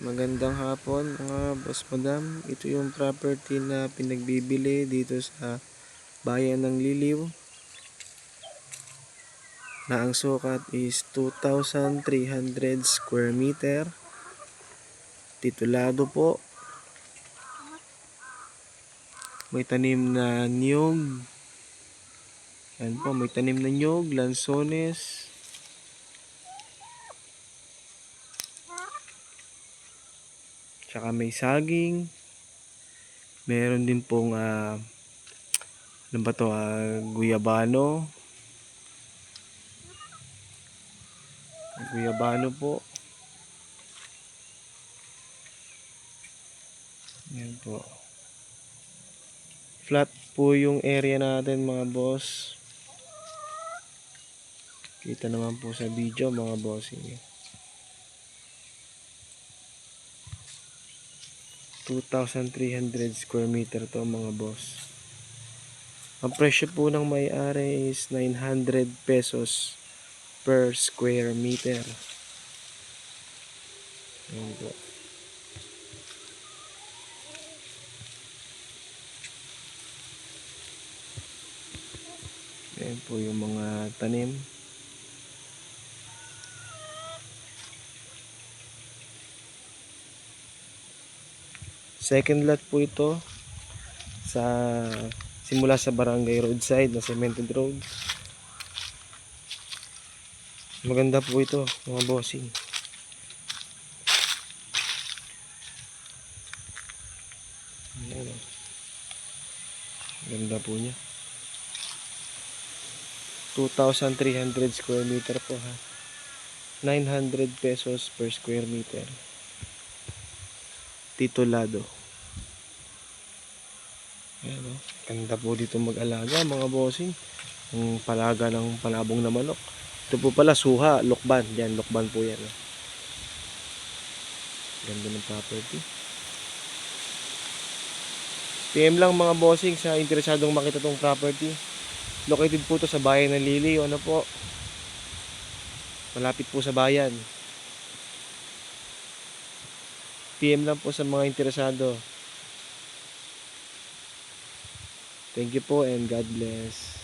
Magandang hapon mga boss madam. Ito yung property na pinagbibili dito sa bayan ng Liliw na ang sukat is 2,300 square meter. Titulado po. May tanim na niyog. Yan po, may tanim na niyog, lansones. Tsaka may saging. Meron din pong ano ba to, guyabano. Guyabano po. Yan po. Flat po yung area natin mga boss. Kita naman po sa video mga bossing. 2,300 square meter to mga boss. Ang presyo po ng may-ari is 900 pesos per square meter. Ayan po. Ayan po yung mga tanim. Second lot po ito sa simula sa barangay roadside na cemented road. Maganda po ito mga bossing. Ayan o. Ganda po niya. 2,300 square meter po ha. 900 pesos per square meter. Titulado. Ayan o. Ganda po dito mag-alaga mga bossing. Ang palaga ng palabong na manok. Ito po pala suha, lokban. Yan, lokban po yan. Ganda ng property. PM lang mga bossing sa interesadong makita tong property. Located po to sa bayan ng Liliw. Ano po? Malapit po sa bayan. PM lang po sa mga interesado. Thank you po and God bless.